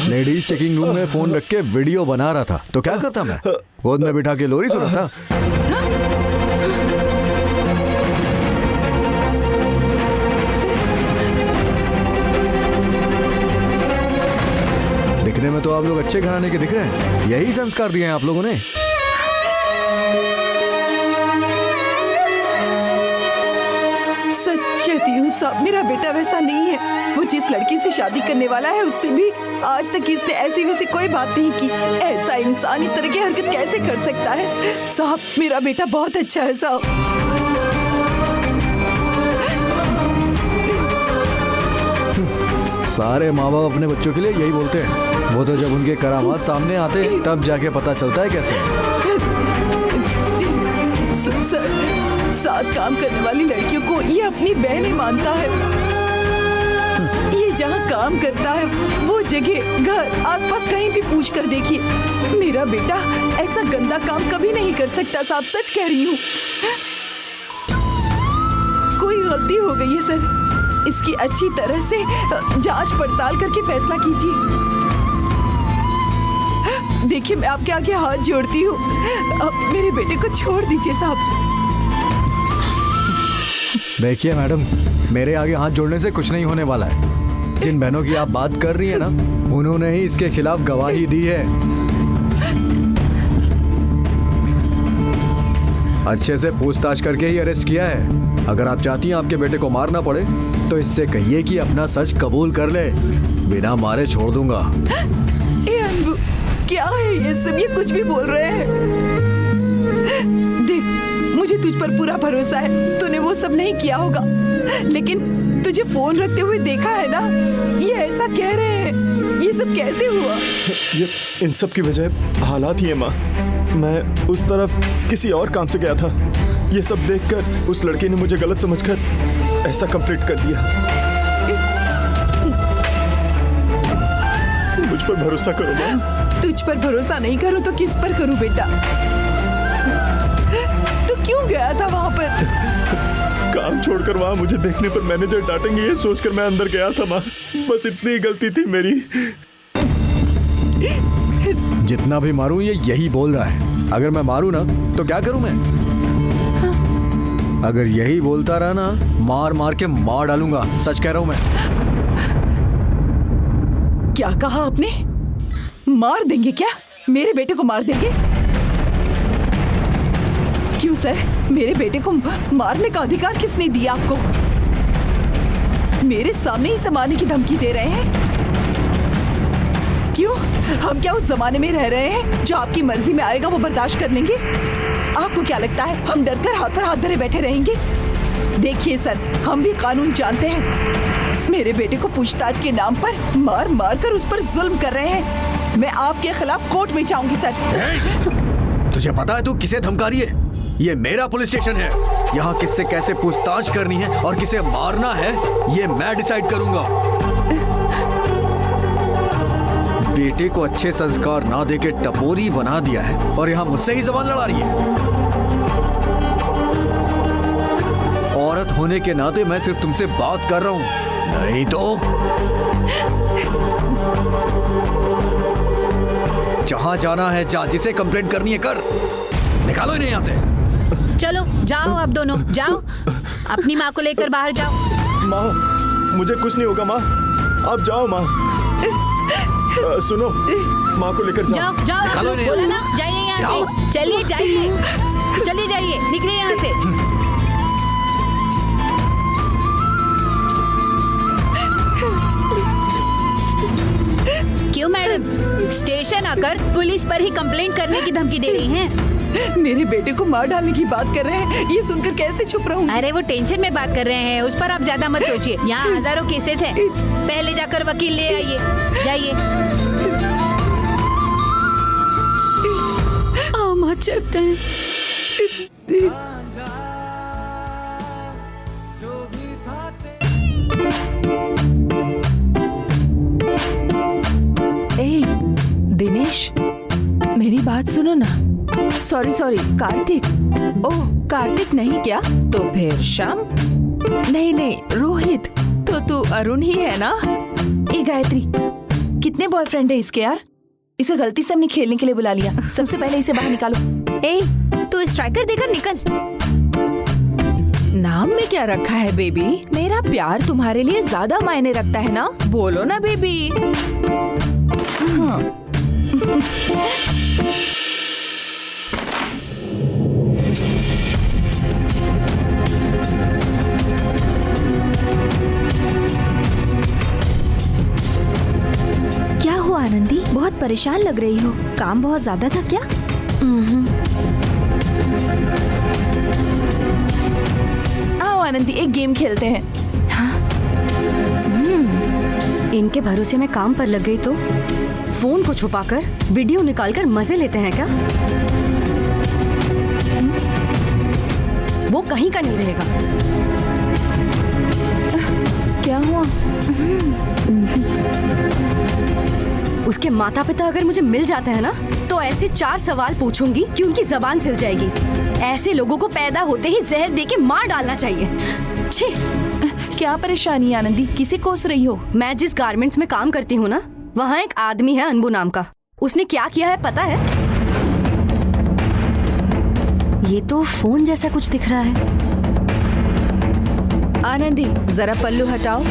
Ladies checking room में phone रख के वीडियो बना रहा था तो क्या करता मैं? गोद में बिठा के लोरी सुना था। दिखने में तो आप लोग अच्छे घराने के दिख रहे हैं। यही संस्कार दिए हैं आप लोगों ने। सच कहती हूँ साहब, मेरा बेटा वैसा नहीं है। वो जिस लड़की से शादी करने वाला है उससे भी आज तक इसने ऐसी वैसी कोई बात नहीं की। ऐसा इंसान इस तरह की हरकत कैसे कर सकता है? साहब मेरा बेटा बहुत अच्छा है साहब। सारे माँ बाप अपने बच्चों के लिए यही बोलते हैं। वो तो जब उनके करामात सामने आते हैं तब जाके पता चलता है कैसे। सर, साथ काम करने वाली लड़कियों को ये अपनी बहन ही मानता है। ये जहाँ काम करता है वो जगह, घर, आसपास कहीं भी पूछ कर देखिए, मेरा बेटा ऐसा गंदा काम कभी नहीं कर सकता साहब, सच कह रही हूँ। कोई गलती हो गई है सर, इसकी अच्छी तरह से जांच पड़ताल करके फैसला कीजिए। देखिए मैं आपके आगे हाथ जोड़ती हूँ, मेरे बेटे को छोड़ दीजिए साहब। देखिए मैडम, मेरे आगे हाथ जोड़ने से कुछ नहीं होने वाला है। जिन बहनों की आप बात कर रही है ना, उन्होंने ही इसके खिलाफ गवाही दी है। अच्छे से पूछताछ करके ही अरेस्ट किया है। अगर आप चाहती हैं आपके बेटे को मारना पड़े तो इससे कहिए कि अपना सच कबूल कर ले, बिना मारे छोड़ दूंगा। ए अनबू, क्या है ये सब? ये कुछ भी बोल रहे हैं। देख, मुझे तुझ पर पूरा भरोसा है, तूने वो सब नहीं किया होगा, लेकिन तुझे फोन रखते हुए देखा है ना, ये ऐसा कह रहे हैं। ये सब कैसे हुआ? ये इन सब की वजह हालात ही है माँ। मैं उस तरफ किसी और काम से गया था। ये सब देखकर उस लड़की ने मुझे गलत समझकर ऐसा कंप्लीट कर दिया। मुझ पर भरोसा करो माँ। तुझ पर भरोसा नहीं करूं तो किस पर करूं बेटा? तू क्यों गया था वहां पर? काम छोड़कर वहां मुझे देखने पर मैनेजर डांटेंगे ये सोचकर मैं अंदर गया था माँ। बस इतनी गलती थी मेरी। जितना भी मारूं ये यही बोल रहा है। अगर मैं मारूं ना तो क्या करूं मैं? अगर यही बोलता रहा ना, मार मार के मार डालूंगा। सच कह रहा हूं मैं। क्या कहा आपने? मार देंगे क्या? मेरे बेटे को मार देंगे? क्यों सर, मेरे बेटे को मारने का अधिकार किसने दिया आपको? मेरे सामने ही समाने की धमकी दे रहे हैं। क्यों? हम क्या उस जमाने में रह रहे हैं जो आपकी मर्जी में आएगा वो बर्दाश्त कर लेंगे? आपको क्या लगता है हम डरकर हाथ पर हाथ धरे बैठे रहेंगे? देखिए सर, हम भी कानून जानते हैं। मेरे बेटे को पूछताछ के नाम पर मार मार कर उस पर जुल्म कर रहे हैं। मैं आपके खिलाफ कोर्ट में जाऊंगी सर। तुझे पता है तू किसे धमका रही है? ये मेरा पुलिस स्टेशन है। यहाँ किससे कैसे पूछताछ करनी है और किसे मारना है ये मैं डिसाइड करूंगा। बेटे को अच्छे संस्कार ना देके टपोरी बना दिया है और यहाँ मुझसे ही जबान लड़ा रही है। औरत होने के नाते मैं सिर्फ तुमसे बात कर रहा हूँ, नहीं तो जहाँ जाना है जा, जिसे कंप्लेंट करनी है कर। निकालो इन्हें यहाँ से। चलो जाओ, आप दोनों जाओ, अपनी माँ को लेकर बाहर जाओ। माँ, मुझे कुछ नहीं होगा माँ, आप जाओ माँ। सुनो, माँ को लेकर जाओ। जाओ जाओ, बोला ना, जाइए यहाँ से। चलिए जाइए, चलिए जाइए, निकलिए यहाँ से। क्यों मैडम, स्टेशन आकर पुलिस पर ही कंप्लेंट करने की धमकी दे रही हैं? मेरे बेटे को मार डालने की बात कर रहे हैं, ये सुनकर कैसे चुप रहूं? अरे वो टेंशन में बात कर रहे हैं, उस पर आप ज्यादा मत सोचिए। यहाँ हजारों केसेस हैं, पहले जाकर वकील ले आइए। जाइए। माँ चलते हैं। ए, दिनेश, मेरी बात सुनो ना। सॉरी, कार्तिक। ओह, कार्तिक नहीं क्या? तो फिर श्याम? नहीं, रोहित। तो तू अरुण ही है ना? ए गायत्री, कितने बॉयफ्रेंड है इसके यार? इसे गलती से हमने खेलने के लिए बुला लिया। सबसे पहले इसे बाहर निकालो। ए, तू स्ट्राइकर देकर निकल। नाम में क्या रखा है बेबी? मेरा प्यार तुम्हारे लिए ज्यादा मायने रखता है ना? बोलो ना बेबी। क्या हुआ आनंदी? बहुत परेशान लग रही हो। काम बहुत ज्यादा था क्या? आओ आनंदी, एक गेम खेलते हैं। इनके भरोसे में काम पर लग गई तो फोन को छुपाकर वीडियो निकालकर मजे लेते हैं क्या? वो कहीं का नहीं रहेगा। क्या हुआ? उसके माता पिता अगर मुझे मिल जाते हैं ना, तो ऐसे 4 सवाल पूछूंगी कि उनकी जबान सिल जाएगी। ऐसे लोगों को पैदा होते ही जहर देके मार डालना चाहिए। छी! क्या परेशानी है आनंदी? किसे कोस रही हो? मैं जिस गारमेंट्स में काम करती हूँ ना, वहाँ एक आदमी है अनबू नाम का। उसने क्या किया है पता है? ये तो फोन जैसा कुछ दिख रहा है। आनंदी, जरा पल्लू हटाओ।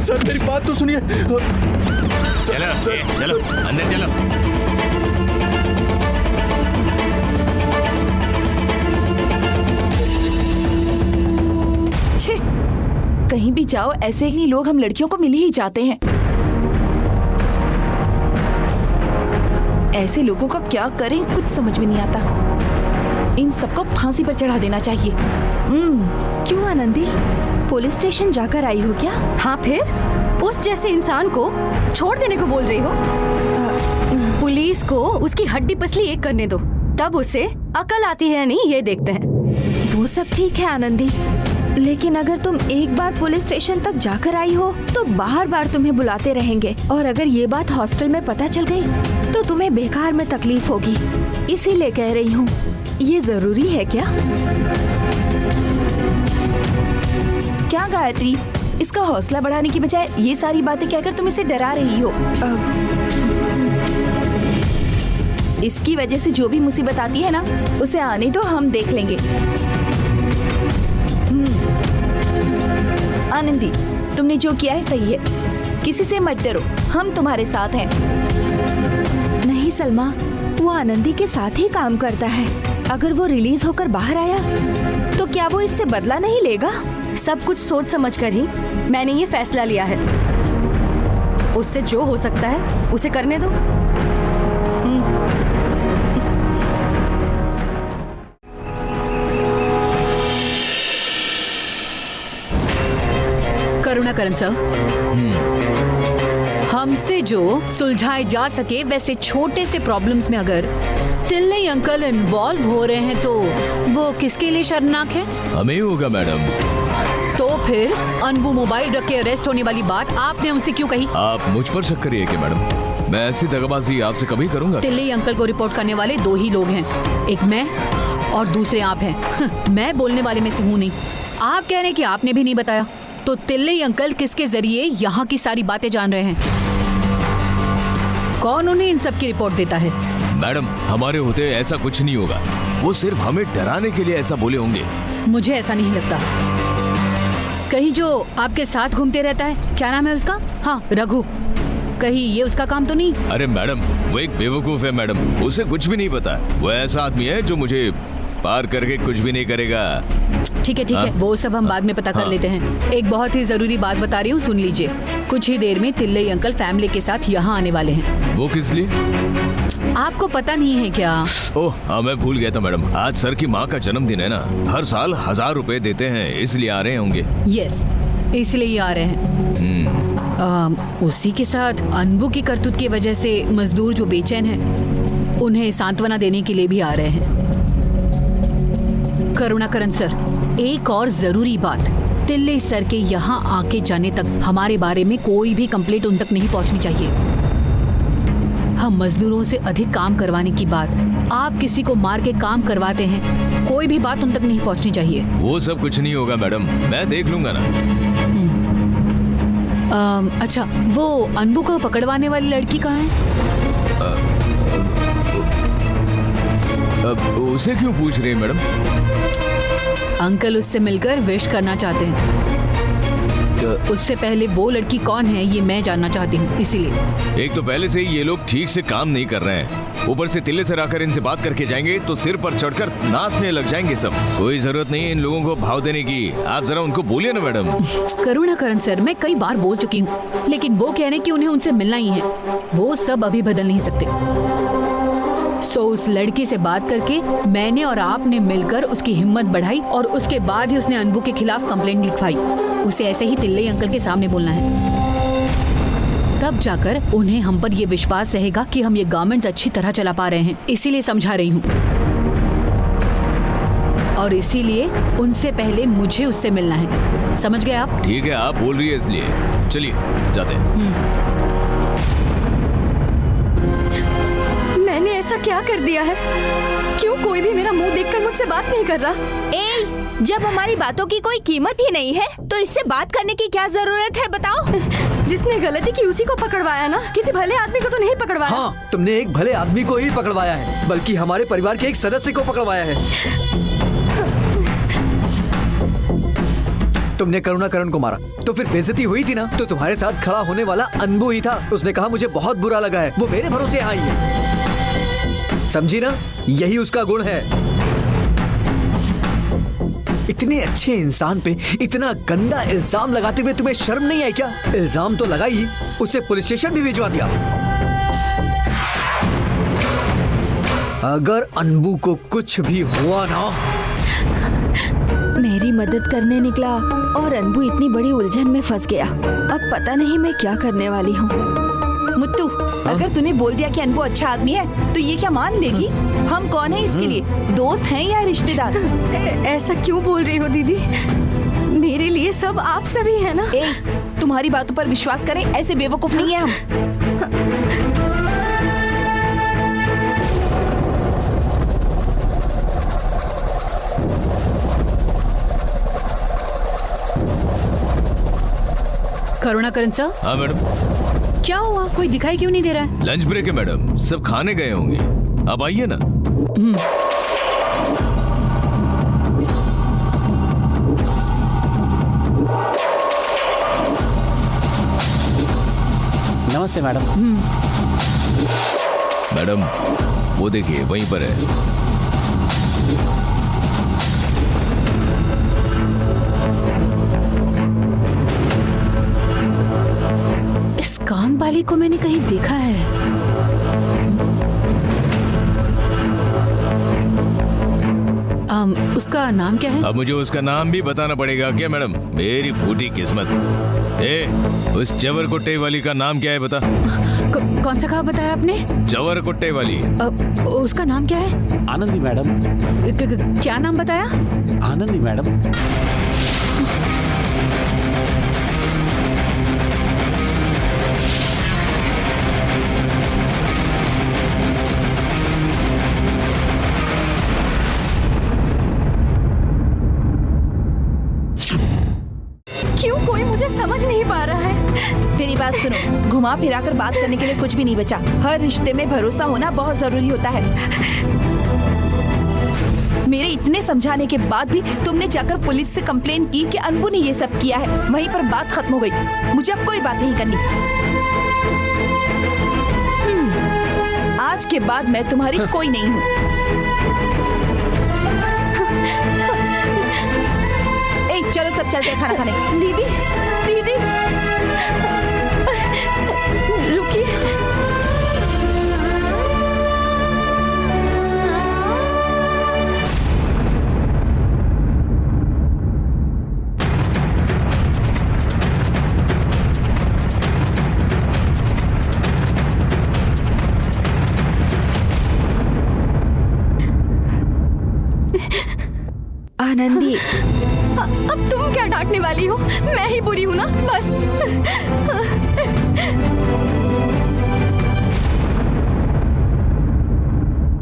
सर मेरी बात तो सुनिए। चलो चलो अंदर चलो। छे, कहीं भी जाओ ऐसे ही लोग हम लड़कियों को मिल ही जाते हैं। ऐसे लोगों का क्या करें कुछ समझ में नहीं आता। इन सबको फांसी पर चढ़ा देना चाहिए। क्यों आनंदी, पुलिस स्टेशन जाकर आई हो क्या? हाँ फिर? उस जैसे इंसान को छोड़ देने को बोल रही हो? पुलिस को उसकी हड्डी पसली एक करने दो, तब उसे अकल आती है या नहीं ये देखते हैं। वो सब ठीक है आनंदी, लेकिन अगर तुम एक बार पुलिस स्टेशन तक जाकर आई हो तो बार बार तुम्हें बुलाते रहेंगे, और अगर ये बात हॉस्टल में पता चल गई तो तुम्हें बेकार में तकलीफ होगी। इसीलिए कह रही हूँ, ये जरूरी है क्या? क्या गायत्री, इसका हौसला बढ़ाने की बजाय ये सारी बातें कहकर तुम इसे डरा रही हो। इसकी वजह से जो भी मुसीबत आती है ना, उसे आने दो, हम देख लेंगे। आनंदी, तुमने जो किया है सही है। किसी से मत डरो, हम तुम्हारे साथ हैं। नहीं सलमा, वो आनंदी के साथ ही काम करता है। अगर वो रिलीज होकर बाहर आया तो क्या वो इससे बदला नहीं लेगा? सब कुछ सोच समझ कर ही मैंने ये फैसला लिया है। उससे जो हो सकता है उसे करने दो। करुणाकरण सर, हमसे जो सुलझाए जा सके वैसे छोटे से प्रॉब्लम्स में अगर तिल्ले अंकल इन्वॉल्व हो रहे हैं तो वो किसके लिए शर्मनाक है? हमें ही होगा मैडम। तो फिर अनबू मोबाइल रख के अरेस्ट होने वाली बात आपने उनसे क्यों कही? आप मुझ पर शक करिए कि मैडम, मैं ऐसी दगाबाजी आपसे कभी करूंगा? तिल्ले अंकल को रिपोर्ट करने वाले 2 ही लोग हैं, एक मैं और दूसरे आप हैं। मैं बोलने वाले में से हूँ नहीं। आप कह रहे हैं कि आपने भी नहीं बताया, तो तिल्ले अंकल किसके जरिए यहाँ की सारी बातें जान रहे हैं? कौन उन्हें इन सब की रिपोर्ट देता है? मैडम, हमारे होते ऐसा कुछ नहीं होगा। वो सिर्फ हमें डराने के लिए ऐसा बोले होंगे। मुझे ऐसा नहीं लगता। कहीं जो आपके साथ घूमते रहता है, क्या नाम है उसका? हाँ, रघु। कहीं ये उसका काम तो नहीं? अरे मैडम, वो एक बेवकूफ है मैडम, उसे कुछ भी नहीं पता। वो ऐसा आदमी है जो मुझे पार करके कुछ भी नहीं करेगा। ठीक है, वो सब हम बाद में पता कर लेते हैं। एक बहुत ही जरूरी बात बता रही हूँ, सुन लीजिए। कुछ ही देर में तिल्ले अंकल फैमिली के साथ यहाँ आने वाले हैं। वो किस लिए? आपको पता नहीं है क्या? ओह हाँ, मैं भूल गया था मैडम। आज सर की माँ का जन्मदिन है ना, हर साल 1000 रुपए देते हैं, इसलिए आ रहे होंगे। यस, इसलिए ही आ रहे हैं। उसी के साथ अनबू की करतूत की वजह से मजदूर जो बेचैन हैं, उन्हें सांत्वना देने के लिए भी आ रहे हैं। करुणाकरण सर, एक और जरूरी बात, तिल्ले सर के यहाँ आके जाने तक हमारे बारे में कोई भी कंप्लेंट उन तक नहीं पहुँचनी चाहिए। हम मजदूरों से अधिक काम करवाने की बात, आप किसी को मार के काम करवाते हैं, कोई भी बात उन तक नहीं पहुँचनी चाहिए। वो सब कुछ नहीं होगा मैडम, मैं देख लूंगा ना। अच्छा, वो अनबू को पकड़वाने वाली लड़की कहाँ है? अब उसे क्यों पूछ रही है मैडम? अंकल उससे मिलकर विश करना चाहते हैं। उससे पहले वो लड़की कौन है ये मैं जानना चाहती हूँ, इसीलिए। एक तो पहले से ही ये लोग ठीक से काम नहीं कर रहे हैं, ऊपर से तिल्ले से आकर इनसे बात करके जाएंगे तो सिर पर चढ़कर नाचने लग जाएंगे सब। कोई जरूरत नहीं है इन लोगों को भाव देने की, आप जरा उनको बोलिए ना मैडम। करुणाकरण सर, मैं कई बार बोल चुकी हूँ, लेकिन वो कह रहे हैं कि उन्हें उनसे मिलना ही है। वो सब अभी बदल नहीं सकते। सो उस लड़की से बात करके मैंने और आपने मिलकर उसकी हिम्मत बढ़ाई और उसके बाद ही उसने अनबू के खिलाफ कंप्लेंट लिखवाई। उसे ऐसे ही तिल्ले अंकल के सामने बोलना है, तब जाकर उन्हें हम पर ये विश्वास रहेगा कि हम ये गारमेंट्स अच्छी तरह चला पा रहे हैं। इसीलिए समझा रही हूँ, और इसीलिए उनसे पहले मुझे उससे मिलना है। समझ गए आप? ठीक है, आप बोल रही है इसलिए चलिए जाते हैं। मैंने ऐसा क्या कर दिया है? क्यों कोई भी मेरा मुंह देखकर मुझसे बात नहीं कर रहा? जब हमारी बातों की कोई कीमत ही नहीं है तो इससे बात करने की क्या जरूरत है, बताओ। जिसने गलती की उसी को पकड़वाया ना, किसी भले आदमी को तो नहीं पकड़वाया। हाँ, तुमने एक भले आदमी को ही पकड़वाया है, बल्कि हमारे परिवार के एक सदस्य को पकड़वाया है। तुमने करुणाकरण को मारा तो फिर बेइज्जती हुई थी ना, तो तुम्हारे साथ खड़ा होने वाला अनबू ही था। उसने कहा मुझे बहुत बुरा लगा है, वो मेरे भरोसे आई है। समझी ना, यही उसका गुण है। इतने अच्छे इंसान पे इतना गंदा इल्जाम लगाते हुए तुम्हें शर्म नहीं आई क्या? इल्जाम तो लगाई, उसे पुलिस स्टेशन भी भिजवा दिया। अगर अनबू को कुछ भी हुआ ना, मेरी मदद करने निकला और अनबू इतनी बड़ी उलझन में फंस गया। अब पता नहीं मैं क्या करने वाली हूँ। मुत्तू, अगर तूने बोल दिया कि अनबू अच्छा आदमी है तो ये क्या मान लेगी? हम कौन है इसके लिए? दोस्त हैं या रिश्तेदार? ऐसा क्यों बोल रही हो दीदी? मेरे लिए सब आप सभी है ना। तुम्हारी बातों पर विश्वास करें, ऐसे बेवकूफ नहीं है हम। करुणाकरण सर। हाँ मैडम। क्या हुआ, कोई दिखाई क्यों नहीं दे रहा है? लंच ब्रेक है मैडम, सब खाने गए होंगे, अब आइए ना। नमस्ते मैडम। मैडम वो देखिए वहीं पर है। कान वाली को मैंने कहीं देखा है। उसका नाम क्या है? अब मुझे उसका नाम भी बताना पड़ेगा क्या मैडम? मेरी फूटी किस्मत। उस चवर कुट्टे वाली का नाम क्या है बता? कौन सा कहा बताया आपने? चवर कुट्टे वाली। उसका नाम क्या है? आनंदी मैडम। क्या नाम बताया? आनंदी मैडम। क्यों कोई मुझे समझ नहीं पा रहा है? मेरी बात सुनो, घुमा फिरा कर बात करने के लिए कुछ भी नहीं बचा। हर रिश्ते में भरोसा होना बहुत जरूरी होता है। मेरे इतने समझाने के बाद भी तुमने जाकर पुलिस से कंप्लेन की कि अनबू ने ये सब किया है। वहीं पर बात खत्म हो गई। मुझे अब कोई बात नहीं करनी। आज के बाद मैं तुम्हारी कोई नहीं हूँ। चलो सब चलते हैं खाना खाने। दीदी, दीदी, रुकिए। आनंदी, अब तुम क्या डांटने वाली हो? मैं ही बुरी हूँ ना, बस।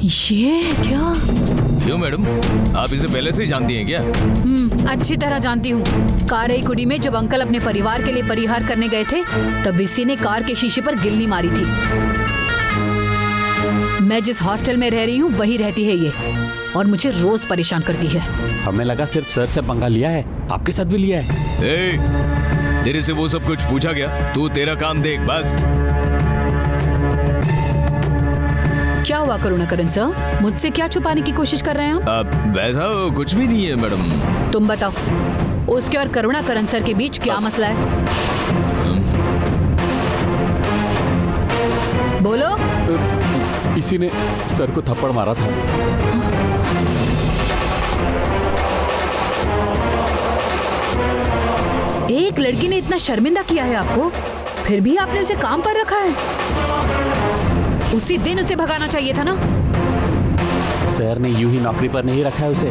ये क्या? क्यों मैडम, आप इसे पहले से ही जानती हैं क्या? अच्छी तरह जानती हूँ। काराईकुड़ी में जब अंकल अपने परिवार के लिए परिहार करने गए थे, तब इसी ने कार के शीशे पर गिल्ली मारी थी। मैं जिस हॉस्टल में रह रही हूँ वही रहती है ये, और मुझे रोज परेशान करती है। हमें लगा सिर्फ सर से पंगा लिया है, आपके साथ भी लिया है। तेरे से वो सब कुछ पूछा गया? तू तेरा काम देख बस। क्या हुआ करुणाकरण सर, मुझसे क्या छुपाने की कोशिश कर रहे हैं आप? वैसा कुछ भी नहीं है मैडम। तुम बताओ, उसके और करुणाकरण सर के बीच क्या मसला है? बोलो। इसी ने सर को थप्पड़ मारा था। एक लड़की ने इतना शर्मिंदा किया है आपको, फिर भी आपने उसे काम पर रखा है। उसी दिन उसे भगाना चाहिए था ना। सर ने यूं ही नौकरी पर नहीं रखा है उसे।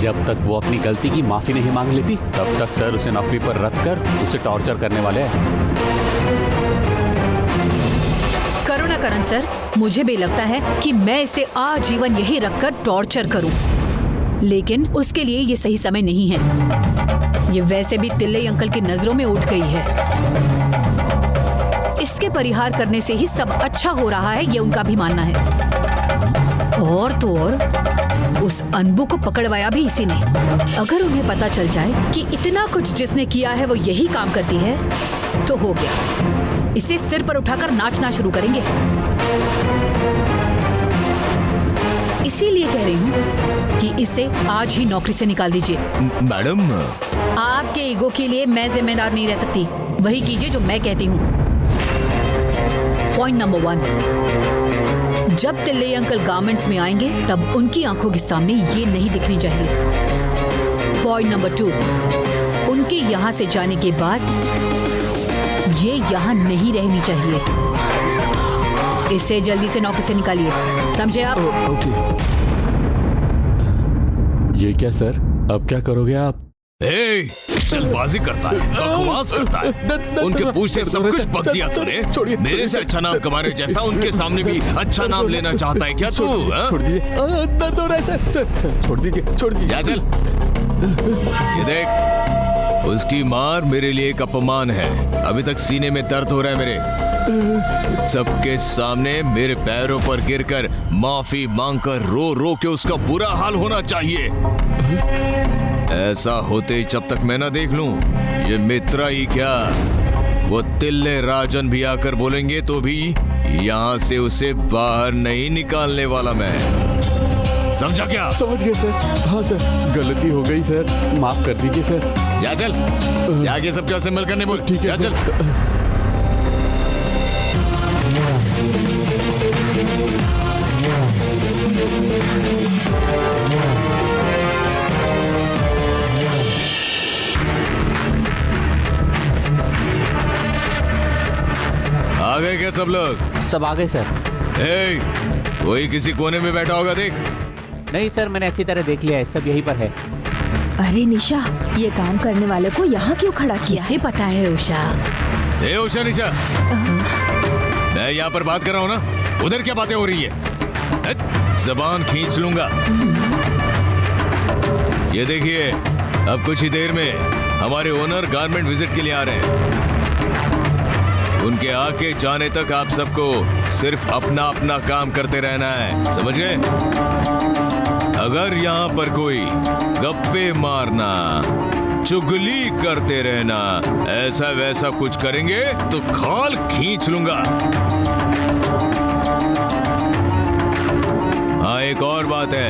जब तक वो अपनी गलती की माफी नहीं मांग लेती, तब तक सर उसे नौकरी पर रखकर उसे टॉर्चर करने वाले हैं। करुणाकरण सर, मुझे भी लगता है कि मैं इसे आजीवन यही रखकर टॉर्चर करूं, लेकिन उसके लिए ये सही समय नहीं है। ये वैसे भी तिल्ले अंकल की नजरों में उठ गई है। इसके परिहार करने से ही सब अच्छा हो रहा है, ये उनका भी मानना है। और तो और उस अनबू को पकड़वाया भी इसी ने। अगर उन्हें पता चल जाए कि इतना कुछ जिसने किया है वो यही काम करती है, तो हो गया। इसे सिर पर उठाकर नाचना शुरू करेंगे। इसीलिए कह रही हूँ कि इसे आज ही नौकरी से निकाल दीजिए। मैडम, आपके ईगो के लिए मैं जिम्मेदार नहीं रह सकती। वही कीजिए जो मैं कहती हूँ। पॉइंट नंबर 1, जब तिल्ले अंकल गारमेंट्स में आएंगे तब उनकी आंखों के सामने ये नहीं दिखनी चाहिए। पॉइंट नंबर 2, उनके यहाँ से जाने के बाद ये यहाँ नहीं रहनी चाहिए। इसे जल्दी से नौकरी से निकालिए, समझे आप? ओके। ये क्या सर, अब क्या करोगे आप? जल्दबाजी करता है, बकवास करता है। उनके पूछते सब कुछ बक दिया तूने। मेरे से अच्छा नाम कमाने जैसा उनके सामने भी अच्छा नाम लेना चाहता है क्या तू? छोड़ दीजिए, दर्द हो रहा है सर। सर छोड़ दीजिए, छोड़ दीजिए। जा चल। ये देख, उसकी मार मेरे लिए एक अपमान है। अभी तक सीने में दर्द हो रहा है मेरे। सबके सामने मेरे पैरों पर गिरकर माफी मांगकर रो रो के उसका बुरा हाल होना चाहिए। ऐसा होते जब तक मैं ना देख लूं, ये मित्रा ही क्या, वो तिल्ले राजन भी आकर बोलेंगे तो भी यहाँ से उसे बाहर नहीं निकालने वाला मैं। समझा क्या? समझ गए सर। हाँ सर, गलती हो गई सर, माफ कर दीजिए सर। जा चल, जाके सबके असेंबल करने बोल। ठीक है जा चल। आ गए क्या सब लोग? सब आ गए सर। कोई किसी कोने में बैठा होगा देख। नहीं सर, मैंने अच्छी तरह देख लिया है, सब यहीं पर है। अरे निशा, ये काम करने वाले को यहाँ क्यों खड़ा किया? किसे पता है उषा? उषा निशा, मैं यहाँ पर बात कर रहा हूँ ना, उधर क्या बातें हो रही है? जबान खींच लूंगा। ये देखिए, अब कुछ ही देर में हमारे ओनर गारमेंट विजिट के लिए आ रहे हैं। उनके आके जाने तक आप सबको सिर्फ अपना अपना काम करते रहना है, समझ गए? अगर यहाँ पर कोई गप्पे मारना, चुगली करते रहना, ऐसा वैसा कुछ करेंगे तो खाल खींच लूंगा। हाँ, एक और बात है,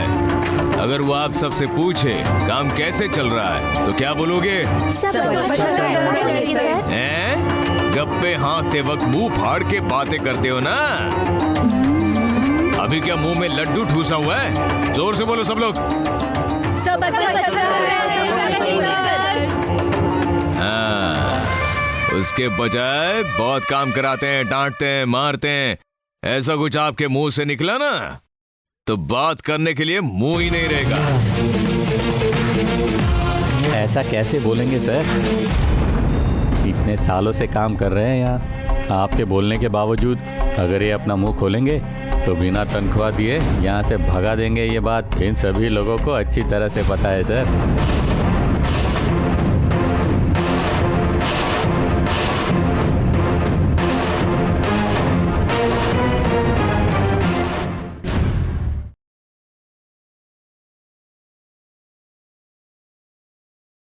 अगर वो आप सबसे पूछे काम कैसे चल रहा है तो क्या बोलोगे? हैं? गप्पे हाँकते वक्त मुंह फाड़ के बातें करते हो ना? अभी क्या मुंह में लड्डू ठूसा हुआ है? जोर से बोलो सब लोग। हाँ, उसके बजाय बहुत काम कराते हैं, डांटते हैं, मारते हैं। ऐसा कुछ आपके मुंह से निकला ना तो बात करने के लिए मुंह ही नहीं रहेगा। ऐसा कैसे बोलेंगे सर? इतने सालों से काम कर रहे हैं यहाँ, आपके बोलने के बावजूद अगर ये अपना मुंह खोलेंगे तो बिना तनख्वाह दिए यहाँ से भगा देंगे, ये बात इन सभी लोगों को अच्छी तरह से पता है सर।